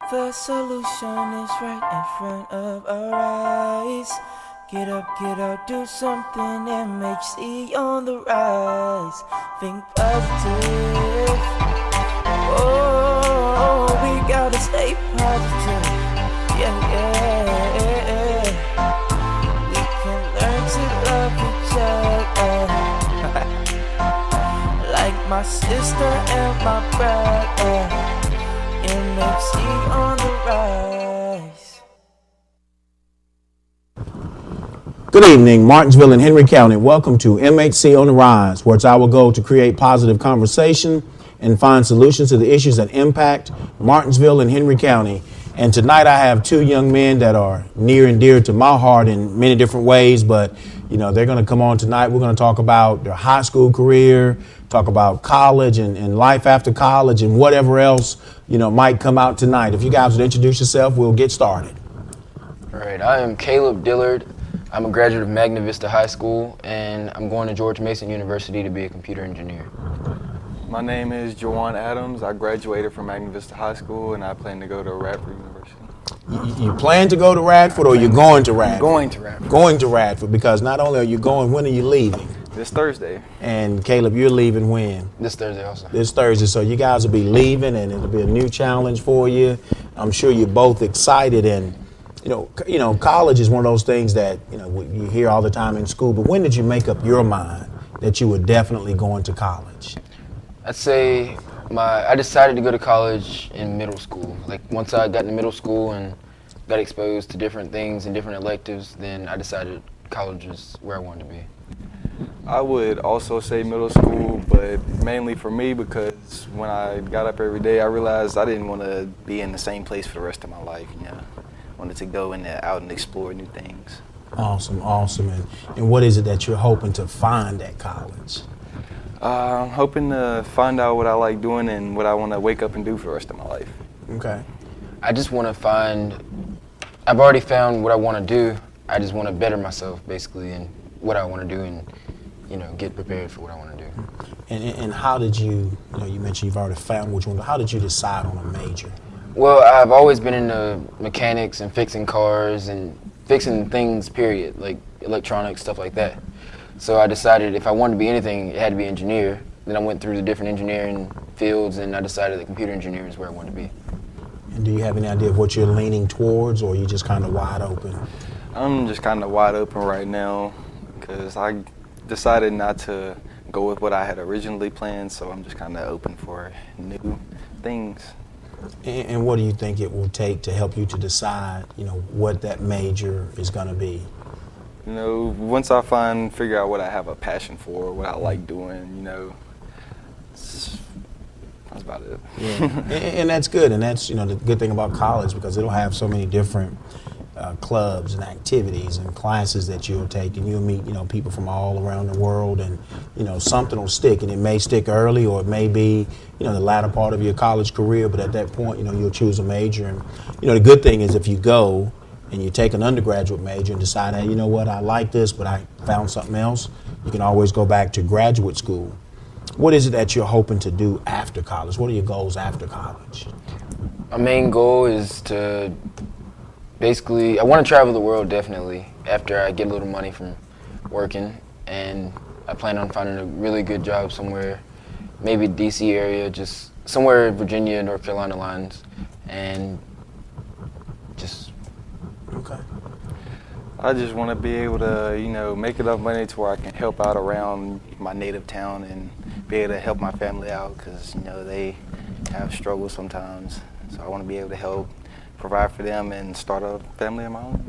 The solution is right in front of our eyes. Get up, do something. Mhc on the rise. Think positive. Oh, we gotta stay positive. Yeah. We can learn to love each other. Like my sister and my brother. Mhc on the rise. Good evening, Martinsville and Henry County. Welcome to Mhc On The Rise, where it's our goal to create positive conversation and find solutions to the issues that impact Martinsville and Henry County. And tonight I have two young men that are near and dear to my heart in many different ways, but they're going to come on tonight. We're going to talk about their high school career, talk about college and life after college and whatever else, might come out tonight. If you guys would introduce yourself, we'll get started. All right, I am Garrett Dillard. I'm a graduate of Magna Vista High School, and I'm going to George Mason University to be a computer engineer. My name is Juwan Adams. I graduated from Magna Vista High School, and I plan to go to Radford University. You plan to go to Radford, or you're going to Radford? Going to Radford. Going to Radford, because not only are you going, when are you leaving? This Thursday. And Caleb, you're leaving when? This Thursday also. This Thursday. So you guys will be leaving, and it'll be a new challenge for you. I'm sure you're both excited, and college is one of those things that you hear all the time in school. But when did you make up your mind that you were definitely going to college? I'd say I decided to go to college in middle school. Like once I got into middle school and got exposed to different things and different electives, then I decided college is where I wanted to be. I would also say middle school, but mainly for me because when I got up every day, I realized I didn't want to be in the same place for the rest of my life. I wanted to go out and explore new things. Awesome. And what is it that you're hoping to find at college? I'm hoping to find out what I like doing and what I want to wake up and do for the rest of my life. Okay. I just want to I've already found what I want to do. I just want to better myself, basically, in what I want to do and, get prepared for what I want to do. And how did you mentioned you've already found what you want to do. How did you decide on a major? Well, I've always been into mechanics and fixing cars and fixing things, period, like electronics, stuff like that. So I decided if I wanted to be anything, it had to be engineer. Then I went through the different engineering fields, and I decided that computer engineering is where I wanted to be. And do you have any idea of what you're leaning towards, or are you just kind of wide open? I'm just kind of wide open right now because I decided not to go with what I had originally planned, so I'm just kind of open for new things. And what do you think it will take to help you to decide, what that major is going to be? Once I figure out what I have a passion for, what I like doing, that's about it. Yeah. And that's good. And that's, the good thing about college, because it'll have so many different clubs and activities and classes that you'll take, and you'll meet, people from all around the world, and, something will stick, and it may stick early, or it may be, the latter part of your college career, but at that point, you'll choose a major. And, the good thing is if you go and you take an undergraduate major and decide, hey, I like this, but I found something else, you can always go back to graduate school. What is it that you're hoping to do after college? What are your goals after college? My main goal is to I want to travel the world, definitely, after I get a little money from working, and I plan on finding a really good job somewhere, maybe DC area, just somewhere in Virginia, North Carolina lines, and just... Okay. I just want to be able to, make enough money to where I can help out around my native town and be able to help my family out because, they have struggles sometimes. So I want to be able to help provide for them and start a family of my own.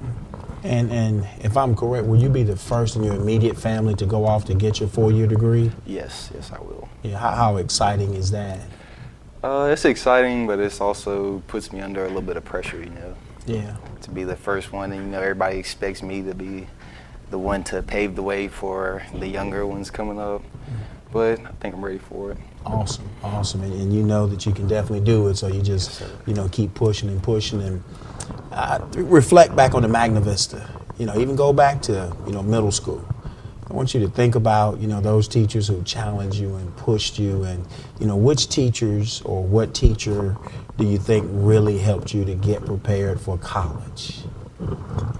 And if I'm correct, will you be the first in your immediate family to go off to get your 4-year degree? Yes, I will. Yeah, how exciting is that? It's exciting, but it also puts me under a little bit of pressure, Yeah. To be the first one, and everybody expects me to be the one to pave the way for the younger ones coming up. But I think I'm ready for it. Awesome. And you know that you can definitely do it, so you just, keep pushing and pushing. And reflect back on the Magna Vista. Even go back to, middle school. I want you to think about, those teachers who challenged you and pushed you, and, which teachers or what teacher, do you think really helped you to get prepared for college?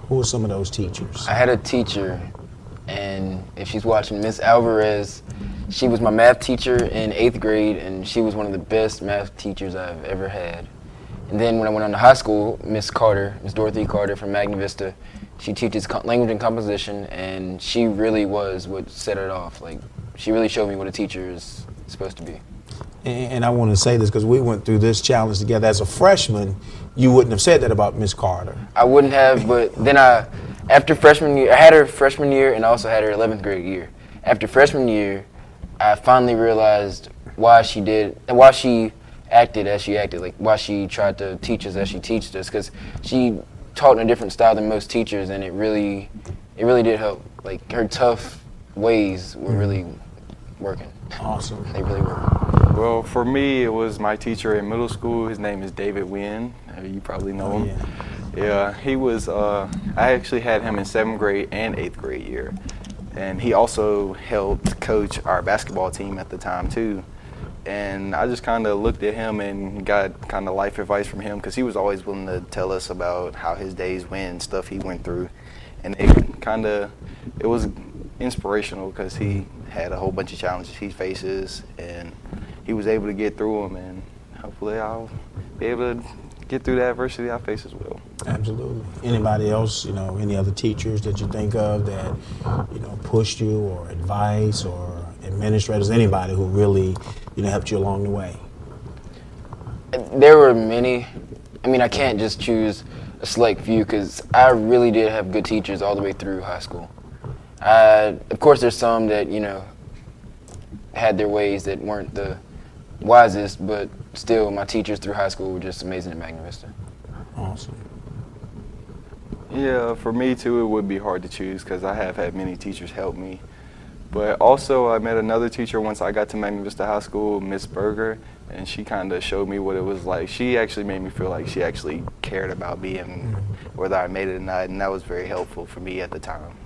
Who are some of those teachers? I had a teacher, and if she's watching, Miss Alvarez, she was my math teacher in 8th grade, and she was one of the best math teachers I've ever had. And then when I went on to high school, Miss Dorothy Carter from Magna Vista, she teaches language and composition, and she really was what set it off. Like, she really showed me what a teacher is supposed to be. And I want to say this because we went through this challenge together. As a freshman, you wouldn't have said that about Miss Carter. I wouldn't have, but then after freshman year, I had her freshman year and also had her 11th grade year. After freshman year, I finally realized why she acted as she acted, like why she tried to teach us as she teached us, because she taught in a different style than most teachers, and it really did help. Like, her tough ways were really working. Awesome. They really were. Well, for me, it was my teacher in middle school. His name is David Wynn. You probably know him. Yeah, he was, I actually had him in 7th grade and 8th grade year. And he also helped coach our basketball team at the time, too. And I just kind of looked at him and got kind of life advice from him, because he was always willing to tell us about how his days went and stuff he went through. And it was inspirational, because he had a whole bunch of challenges he faces, and he was able to get through them, and hopefully I'll be able to get through the adversity I face as well. Absolutely. Anybody else, any other teachers that you think of that, pushed you, or advice, or administrators, anybody who really, helped you along the way? There were many. I mean, I can't just choose a select few, because I really did have good teachers all the way through high school. Of course, there's some that, had their ways that weren't the wisest, but still, my teachers through high school were just amazing at Magna Vista. Awesome. Yeah, for me too, it would be hard to choose, because I have had many teachers help me. But also, I met another teacher once I got to Magna Vista High School, Miss Berger, and she kind of showed me what it was like. She actually made me feel like she actually cared about me and whether I made it or not, and that was very helpful for me at the time.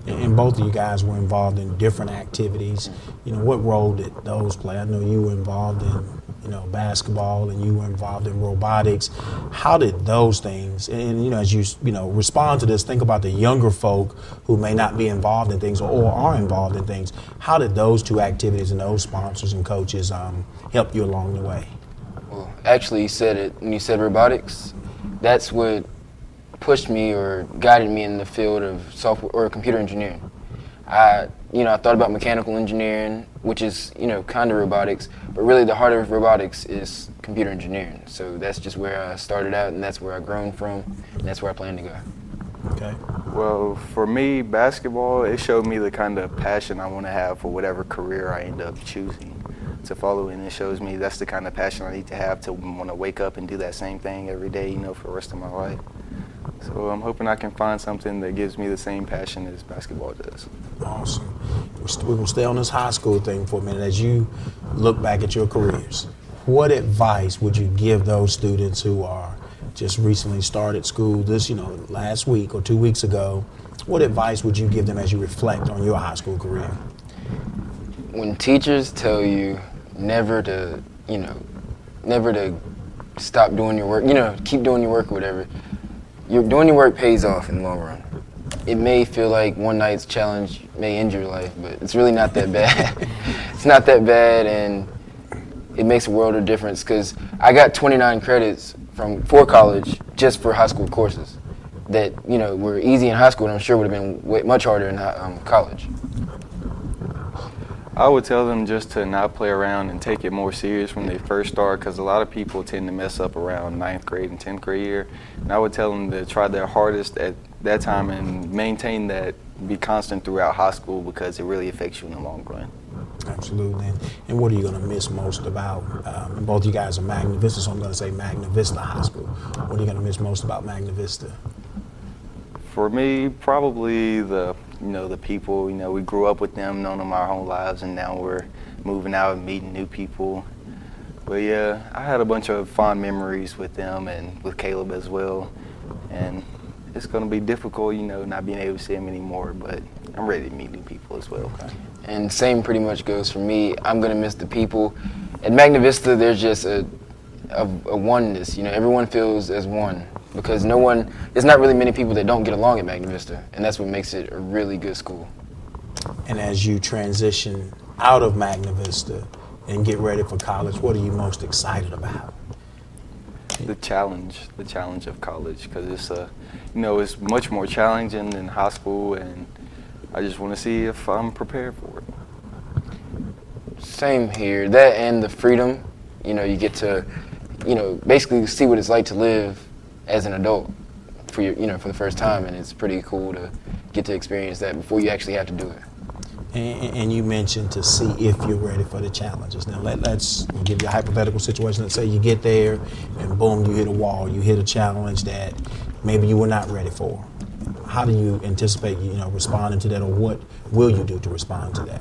Yeah, and both of you guys were involved in different activities. What role did those play? I know you were involved in, basketball, and you were involved in robotics. How did those things, and as you, respond to this, think about the younger folk who may not be involved in things or are involved in things. How did those two activities and those sponsors and coaches help you along the way? Well, actually, you said it. When you said robotics, that's what pushed me or guided me in the field of software or computer engineering. I thought about mechanical engineering, which is, kind of robotics, but really the heart of robotics is computer engineering. So that's just where I started out, and that's where I've grown from, and that's where I plan to go. Okay. Well, for me, basketball, it showed me the kind of passion I want to have for whatever career I end up choosing to follow, and it shows me that's the kind of passion I need to have to want to wake up and do that same thing every day, for the rest of my life. So I'm hoping I can find something that gives me the same passion as basketball does. Awesome. We're going to stay on this high school thing for a minute. As you look back at your careers, what advice would you give those students who are just recently started school this, last week or 2 weeks ago? What advice would you give them as you reflect on your high school career? When teachers tell you never to stop doing your work, keep doing your work or whatever, doing your work pays off in the long run. It may feel like one night's challenge may end your life, but it's really not that bad. It's not that bad, and it makes a world of difference, because I got 29 credits for college just for high school courses that, were easy in high school, and I'm sure would have been much harder in college. I would tell them just to not play around and take it more serious when they first start, because a lot of people tend to mess up around 9th grade and 10th grade year. And I would tell them to try their hardest at that time and maintain that, be constant throughout high school, because it really affects you in the long run. Absolutely. And what are you going to miss most about, both you guys are Magna Vista, so I'm going to say Magna Vista High School. What are you going to miss most about Magna Vista? For me, probably the people. We grew up with them, known them our whole lives, and now we're moving out and meeting new people. But yeah, I had a bunch of fond memories with them and with Caleb as well. And it's going to be difficult, not being able to see him anymore, but I'm ready to meet new people as well. And same pretty much goes for me. I'm going to miss the people. At Magna Vista, there's just of a oneness. You know, everyone feels as one because there's not really many people that don't get along at Magna Vista, and that's what makes it a really good school. And as you transition out of Magna Vista and get ready for college, what are you most excited about? The challenge of college, because it's it's much more challenging than high school, and I just want to see if I'm prepared for it. Same here. That and the freedom, you get to, basically see what it's like to live as an adult for for the first time, and it's pretty cool to get to experience that before you actually have to do it. And you mentioned to see if you're ready for the challenges. Now let's give you a hypothetical situation. Let's say you get there and boom, you hit a wall. You hit a challenge that maybe you were not ready for. How do you anticipate, responding to that, or what will you do to respond to that?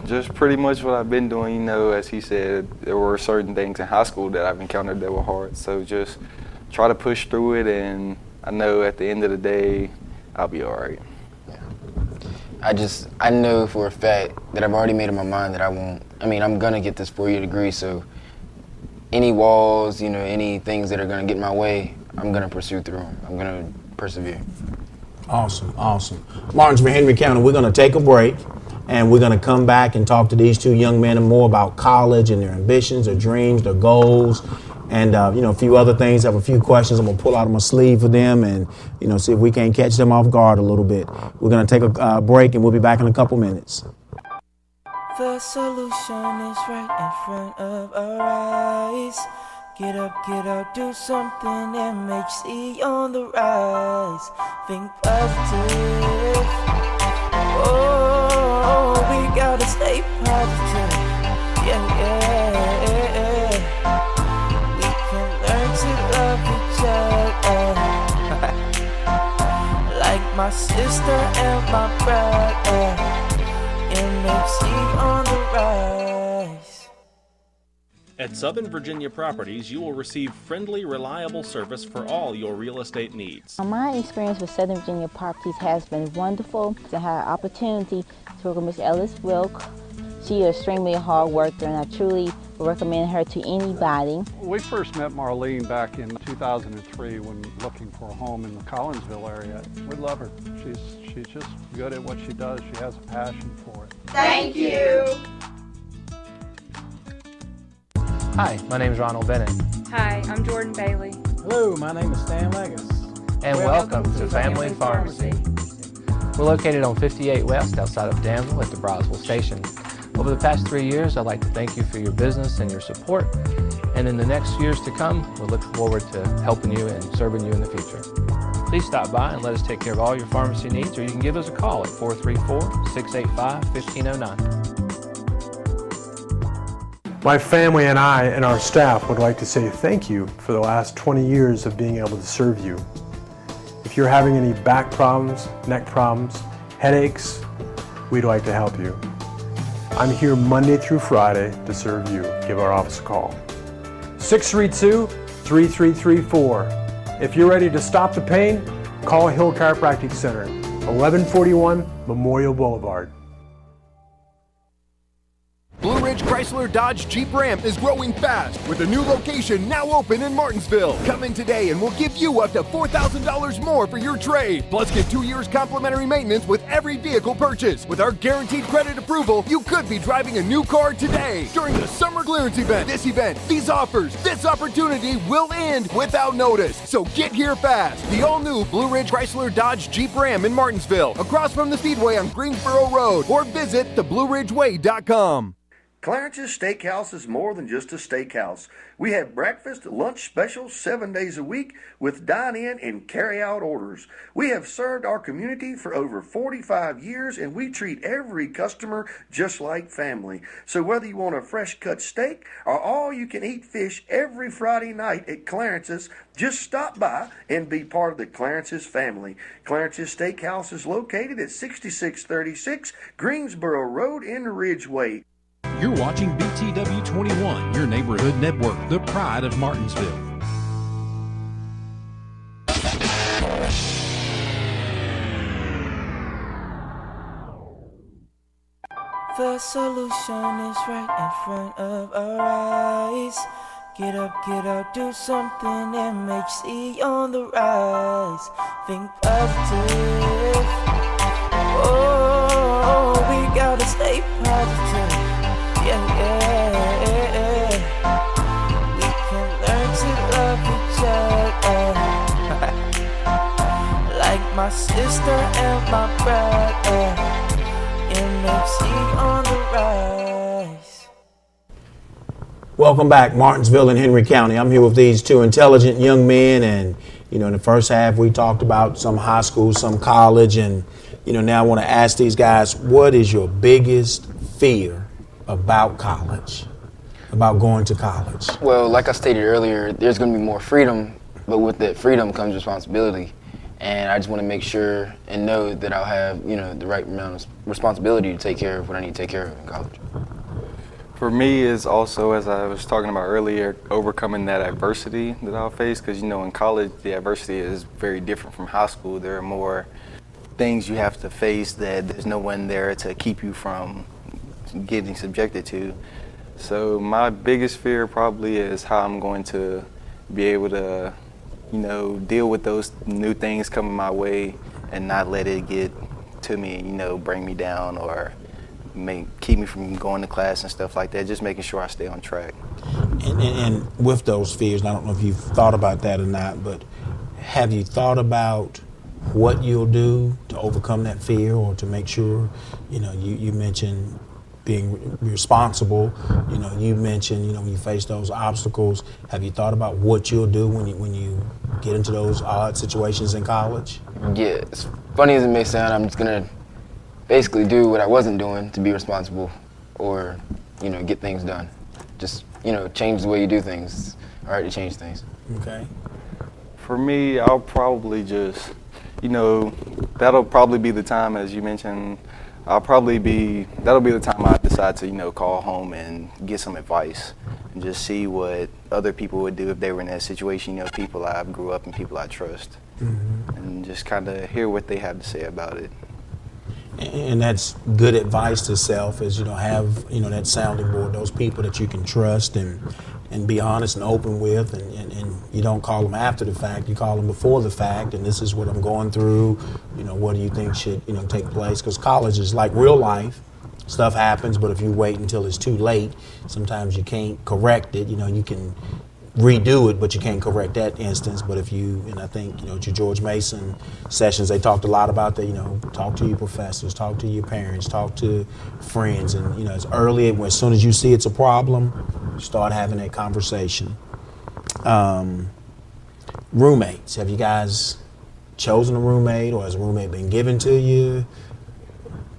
Just pretty much what I've been doing. As he said, there were certain things in high school that I've encountered that were hard. So just try to push through it, and I know at the end of the day, I'll be all right. I know for a fact that I've already made up my mind that I'm going to get this 4-year degree, so any walls, any things that are going to get in my way, I'm going to pursue through them. I'm going to persevere. Awesome. Martinsville, Henry County, we're going to take a break, and we're going to come back and talk to these two young men and more about college and their ambitions, their dreams, their goals, and a few other things. I have a few questions I'm going to pull out of my sleeve for them and, see if we can catch them off guard a little bit. We're going to take a break, and we'll be back in a couple minutes. The solution is right in front of our eyes. Get up, do something. Mhc on the rise. Think positive. Oh, we gotta stay positive. Yeah. We can learn to love each other. Like my sister and my brother. Mhc on the rise. At Southern Virginia Properties, you will receive friendly, reliable service for all your real estate needs. My experience with Southern Virginia Properties has been wonderful. I had an opportunity to work with Ms. Ellis Wilk. She is extremely hard worker, and I truly recommend her to anybody. We first met Marlene back in 2003 when looking for a home in the Collinsville area. We love her. She's just good at what she does. She has a passion for it. Thank you. Hi, my name is Ronald Bennett. Hi, I'm Jordan Bailey. Hello, my name is Stan Leggis. And welcome to Family Pharmacy. We're located on 58 West outside of Danville at the Brownsville Station. Over the past 3 years, I'd like to thank you for your business and your support. And in the next years to come, we look forward to helping you and serving you in the future. Please stop by and let us take care of all your pharmacy needs, or you can give us a call at 434-685-1509. My family and I and our staff would like to say thank you for the last 20 years of being able to serve you. If you're having any back problems, neck problems, headaches, we'd like to help you. I'm here Monday through Friday to serve you. Give our office a call. 632-3334. If you're ready to stop the pain, call Hill Chiropractic Center, 1141 Memorial Boulevard. Blue Ridge Chrysler Dodge Jeep Ram is growing fast with a new location now open in Martinsville. Come in today and we'll give you up to $4,000 more for your trade. Plus get 2 years complimentary maintenance with every vehicle purchase. With our guaranteed credit approval, you could be driving a new car today during the summer clearance event. These offers, this opportunity will end without notice. So get here fast. The all-new Blue Ridge Chrysler Dodge Jeep Ram in Martinsville, across from the Speedway on Greensboro Road, or visit theblueridgeway.com. Clarence's Steakhouse is more than just a steakhouse. We have breakfast, lunch specials 7 days a week with dine-in and carry-out orders. We have served our community for over 45 years, and we treat every customer just like family. So whether you want a fresh-cut steak or all-you-can-eat fish every Friday night at Clarence's, just stop by and be part of the Clarence's family. Clarence's Steakhouse is located at 6636 Greensboro Road in Ridgeway. You're watching BTW 21, your neighborhood network, the pride of Martinsville. The solution is right in front of our eyes. Get up, do something MHC on the rise. Think positive. Oh, we gotta stay positive. Yeah. We can learn to love each other. Like my sister and my brother. MHC on the rise. Welcome back, Martinsville and Henry County. I'm here with these two intelligent young men, and in the first half we talked about some high school, some college, and now I want to ask these guys, what is your biggest fear about college, about going to college? Well, like I stated earlier, there's going to be more freedom, but with that freedom comes responsibility. And I just want to make sure and know that I'll have, the right amount of responsibility to take care of what I need to take care of in college. For me, is also, as I was talking about earlier, overcoming that adversity that I'll face. Because, in college, the adversity is very different from high school. There are more things you have to face that there's no one there to keep you from getting subjected to. So my biggest fear probably is how I'm going to be able to, deal with those new things coming my way and not let it get to me, bring me down or keep me from going to class and stuff like that, just making sure I stay on track. And with those fears, I don't know if you've thought about that or not, but have you thought about what you'll do to overcome that fear or to make sure, you mentioned being responsible, you mentioned, when you face those obstacles, have you thought about what you'll do when you get into those odd situations in college? Yeah, as funny as it may sound, I'm just going to basically do what I wasn't doing to be responsible or, get things done. Just, change the way you do things. It's all right to change things. Okay. For me, I'll probably just, that'll probably be the time, as you mentioned, that'll be the time I decide to, call home and get some advice and just see what other people would do if they were in that situation, people I grew up and people I trust. Mm-hmm. And just kind of hear what they have to say about it. And that's good advice to self is, have, that sounding board, those people that you can trust and be honest and open with, and you don't call them after the fact, you call them before the fact, and this is what I'm going through, what do you think should, take place? Because college is like real life. Stuff happens, but if you wait until it's too late, sometimes you can't correct it. You can redo it, but you can't correct that instance. But if you, and I think, at your George Mason sessions, they talked a lot about that, talk to your professors, talk to your parents, talk to friends, and, as early, as soon as you see it's a problem, start having that conversation. Roommates, have you guys chosen a roommate, or has a roommate been given to you?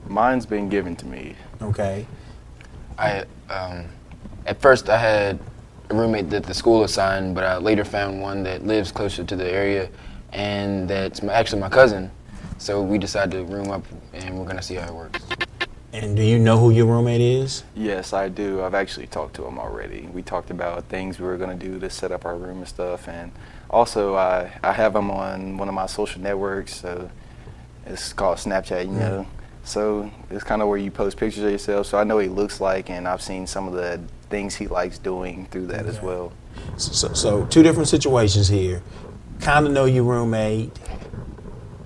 Mine's been given to me. Okay. At first I had a roommate that the school assigned, but I later found one that lives closer to the area, and that's actually my cousin. So we decided to room up, and we're gonna see how it works. And do you know who your roommate is? Yes, I do. I've actually talked to him already. We talked about things we were gonna do to set up our room and stuff, and also I have him on one of my social networks, so it's called Snapchat, Mm-hmm. So it's kind of where you post pictures of yourself, so I know what he looks like, and I've seen some of the things he likes doing through that as well. So two different situations here. Kind of know your roommate,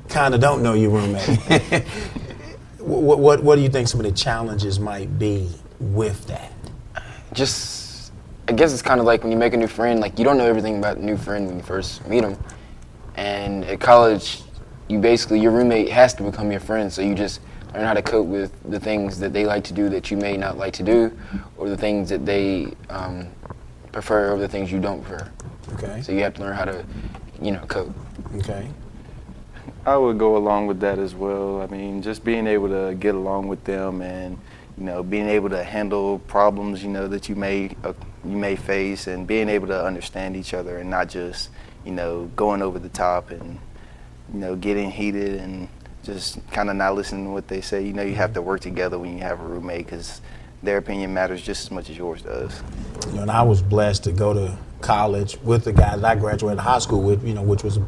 kind of don't know your roommate. What do you think some of the challenges might be with that? Just, I guess it's kind of like when you make a new friend, like you don't know everything about a new friend when you first meet them. And at college, your roommate has to become your friend, so you just learn how to cope with the things that they like to do that you may not like to do, or the things that they prefer over the things you don't prefer. Okay. So you have to learn how to, cope. Okay. I would go along with that as well. I mean, just being able to get along with them and, being able to handle problems, that you may face, and being able to understand each other and not just, going over the top and, getting heated and just kind of not listening to what they say. You have to work together when you have a roommate, because their opinion matters just as much as yours does. And I was blessed to go to college with the guy that I graduated high school with, which was a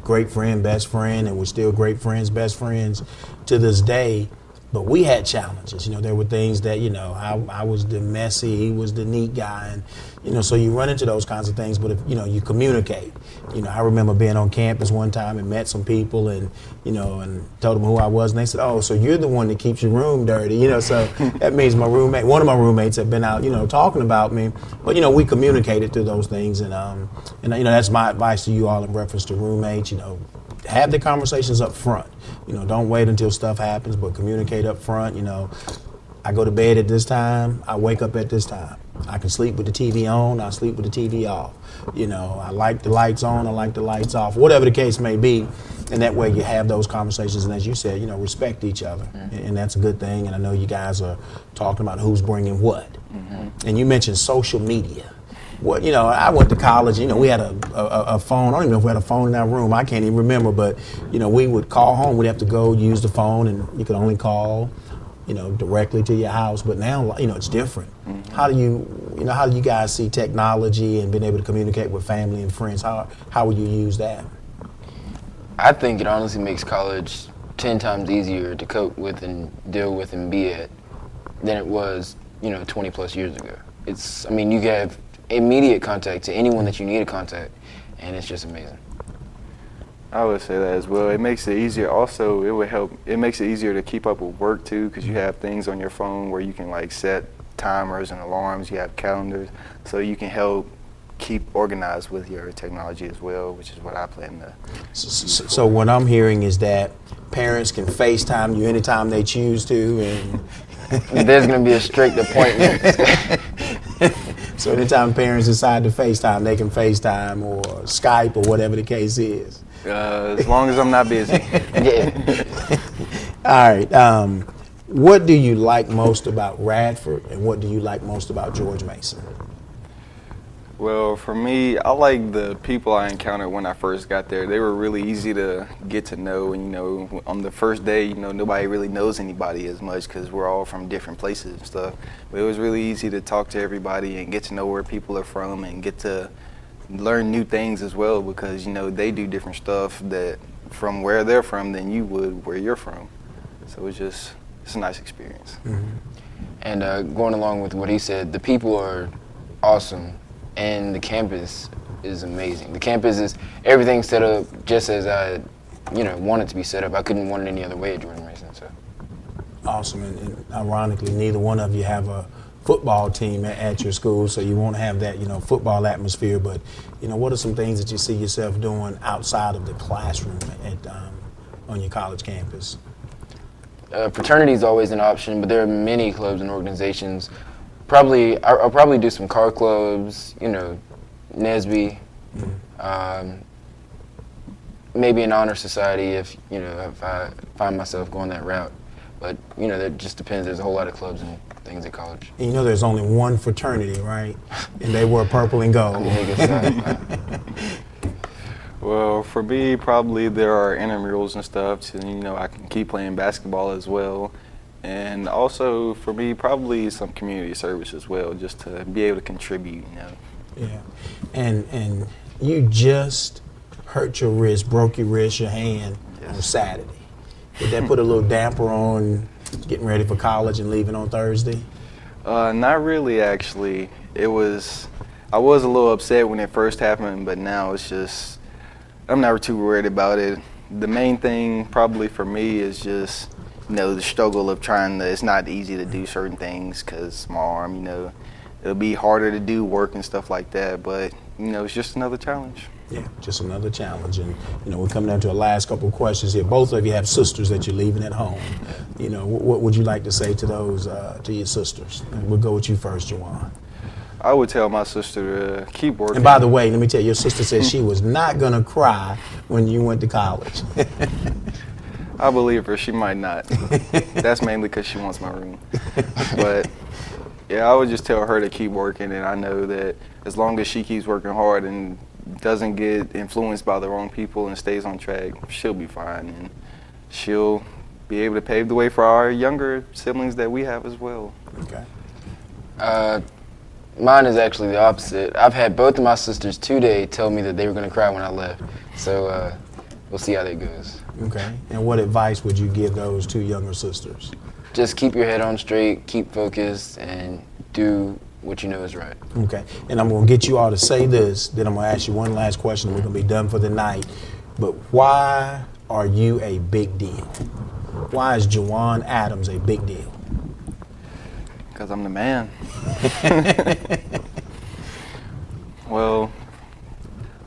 great friend, best friend, and we're still great friends, best friends to this day. But we had challenges. There were things that, I was the messy, he was the neat guy. And, so you run into those kinds of things, but if, you communicate. I remember being on campus one time and met some people and, and told them who I was. And they said, oh, so you're the one that keeps your room dirty. So that means one of my roommates had been out, talking about me. But, we communicated through those things. And that's my advice to you all in reference to roommates, have the conversations up front. Don't wait until stuff happens, but communicate up front. I go to bed at this time, I wake up at this time. I can sleep with the TV on, I sleep with the TV off. I like the lights on, I like the lights off, whatever the case may be. And that way you have those conversations, and as you said, respect each other. And that's a good thing. And I know you guys are talking about who's bringing what. And you mentioned social media. What, I went to college, we had a phone. I don't even know if we had a phone in our room. I can't even remember, but, we would call home. We'd have to go use the phone, and you could only call, directly to your house. But now, it's different. How do you guys see technology and being able to communicate with family and friends? How would you use that? I think it honestly makes college 10 times easier to cope with and deal with and be at than it was, 20 plus years ago. You have immediate contact to anyone that you need to contact, and it's just amazing. I would say that as well. It makes it easier. Also, it makes it easier to keep up with work too, because you have things on your phone where you can set timers and alarms. You have calendars, so you can help keep organized with your technology as well, which is what I plan to. So what I'm hearing is that parents can FaceTime you anytime they choose to, and there's going to be a strict appointment. So anytime parents decide to FaceTime, they can FaceTime or Skype or whatever the case is. As long as I'm not busy. Yeah. All right. What do you like most about Radford, and what do you like most about George Mason? Well, for me, I like the people I encountered when I first got there. They were really easy to get to know, and on the first day, nobody really knows anybody as much because we're all from different places and stuff. But it was really easy to talk to everybody and get to know where people are from and get to learn new things as well, because they do different stuff that from where they're from than you would where you're from. So it's a nice experience. And going along with what he said, the people are awesome. And the campus is amazing. The campus is everything set up just as I, want it to be set up. I couldn't want it any other way at George Mason. So awesome. And ironically, neither one of you have a football team at your school, so you won't have that, football atmosphere. But, what are some things that you see yourself doing outside of the classroom on your college campus? Fraternity is always an option, but there are many clubs and organizations. I'll probably do some car clubs, NSBE, maybe an honor society if I find myself going that route. But, that just depends. There's a whole lot of clubs and things at college. And there's only one fraternity, right? And they wear purple and gold. Well, for me, probably there are intramurals and stuff, so, I can keep playing basketball as well. And also, for me, probably some community service as well, just to be able to contribute, Yeah. And you just hurt your wrist, broke your wrist, your hand on Saturday. Did that put a little damper on getting ready for college and leaving on Thursday? Not really, actually. I was a little upset when it first happened, but now it's just, I'm not too worried about it. The main thing probably for me is just, the struggle of it's not easy to do certain things because my arm, it'll be harder to do work and stuff like that, but, it's just another challenge. Yeah, just another challenge. And, we're coming down to our last couple of questions here. Both of you have sisters that you're leaving at home. What would you like to say to those, to your sisters? And we'll go with you first, Juwan. I would tell my sister to keep working. And by the way, let me tell you, your sister said she was not going to cry when you went to college. I believe her. She might not. That's mainly because she wants my room. But, yeah, I would just tell her to keep working, and I know that as long as she keeps working hard and doesn't get influenced by the wrong people and stays on track, she'll be fine, and she'll be able to pave the way for our younger siblings that we have as well. Okay. Mine is actually the opposite. I've had both of my sisters today tell me that they were going to cry when I left, so we'll see how that goes. Okay. And what advice would you give those two younger sisters? just keep your head on straight, keep focused, and do what you know is right. Okay, and I'm gonna get you all to say this, then I'm gonna ask you one last question and we're gonna be done for the night. But why are you a big deal? Why is Juwan Adams a big deal? Because I'm the man. Well,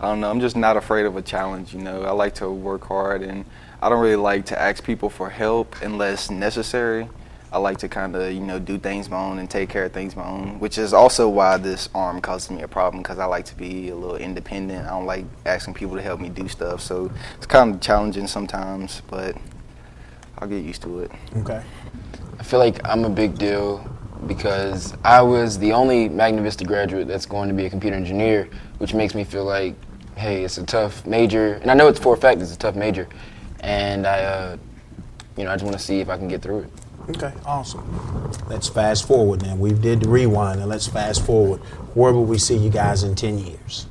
I don't know, I'm just not afraid of a challenge, you know. I like to work hard, and I don't really like to ask people for help unless necessary. I like to kind of, you know, do things my own and take care of things my own, which is also why this arm causes me a problem, because I like to be a little independent. I don't like asking people to help me do stuff, so it's kind of challenging sometimes, but I'll get used to it. Okay. I feel like I'm a big deal because I was the only Magna Vista graduate that's going to be a computer engineer, which makes me feel like, hey, it's a tough major, and I know it's for a fact it's a tough major, and I just want to see if I can get through it. Okay, awesome. Let's fast forward now. We did the rewind, and let's fast forward. Where will we see you guys in 10 years?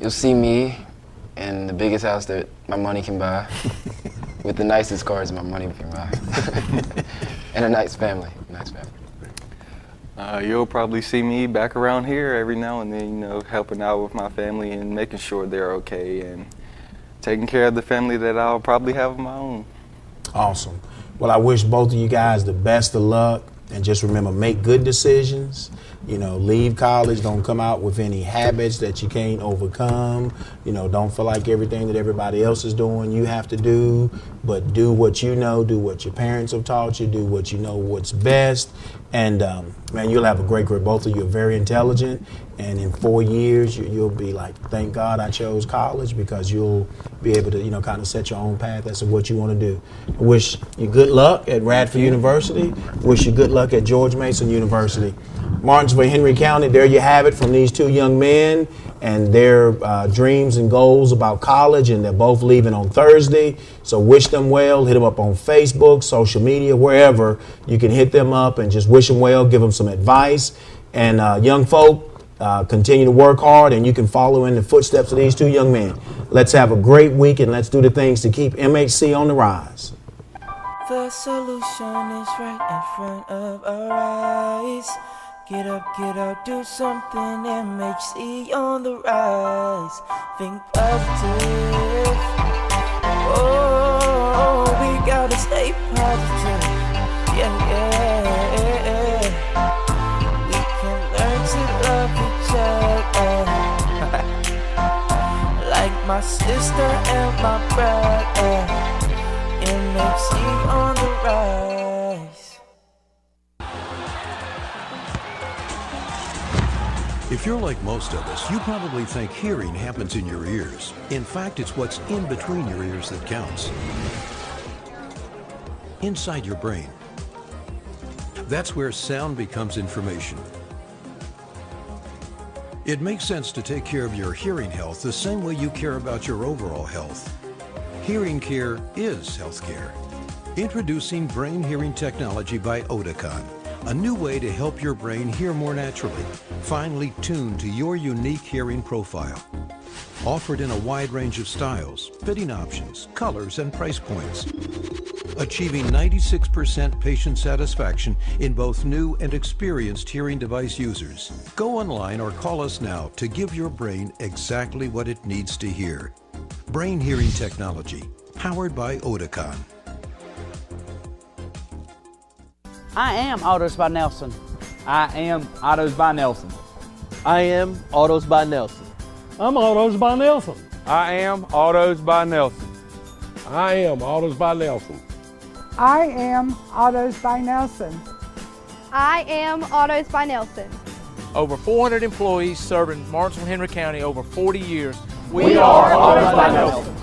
You'll see me in the biggest house that my money can buy, with the nicest cars my money can buy, and a nice family. You'll probably see me back around here every now and then, you know, helping out with my family and making sure they're okay and taking care of the family that I'll probably have of my own. Awesome. Well, I wish both of you guys the best of luck, and just remember, make good decisions. You know, leave college, don't come out with any habits that you can't overcome. You know, don't feel like everything that everybody else is doing you have to do, but do what you know, do what your parents have taught you, do what you know what's best. And man, you'll have a great career. Both of you are very intelligent, and in 4 years you'll be like, thank God I chose college, because you'll be able to, you know, kind of set your own path as to what you want to do. I wish you good luck at Radford University. Wish you good luck at George Mason University. Martinsville, Henry County, there you have it from these two young men and their dreams and goals about college, and they're both leaving on Thursday. So wish them well. Hit them up on Facebook, social media, wherever. You can hit them up and just wish them well, give them some advice. And young folk, continue to work hard, and you can follow in the footsteps of these two young men. Let's have a great week, and let's do the things to keep MHC on the rise. The solution is right in front of our eyes. Get up, do something, MHC on the rise. Think positive. Oh, we gotta stay positive. Yeah. We can learn to love each other. Like my sister and my brother. MHC on the rise. If you're like most of us, you probably think hearing happens in your ears. In fact, it's what's in between your ears that counts. Inside your brain. That's where sound becomes information. It makes sense to take care of your hearing health the same way you care about your overall health. Hearing care is healthcare. Introducing brain hearing technology by Oticon. A new way to help your brain hear more naturally, finely tuned to your unique hearing profile. Offered in a wide range of styles, fitting options, colors, and price points. Achieving 96% patient satisfaction in both new and experienced hearing device users. Go online or call us now to give your brain exactly what it needs to hear. Brain hearing technology, powered by Oticon. I am Autos by Nelson. I am Autos by Nelson. I am Autos by Nelson. I'm Autos by Nelson. I am Autos by Nelson. I am Autos by Nelson. I am Autos by Nelson. I am Autos by Nelson. Over 400 employees serving Martinsville, Henry County over 40 years. We are Autos by Nelson.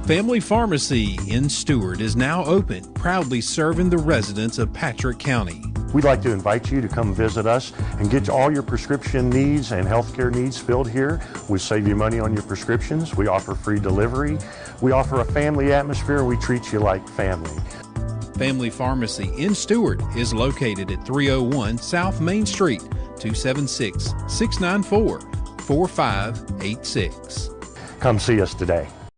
Family Pharmacy in Stewart is now open, proudly serving the residents of Patrick County. We'd like to invite you to come visit us and get all your prescription needs and healthcare needs filled here. We save you money on your prescriptions. We offer free delivery. We offer a family atmosphere. We treat you like family. Family Pharmacy in Stewart is located at 301 South Main Street, 276-694-4586. come see us today.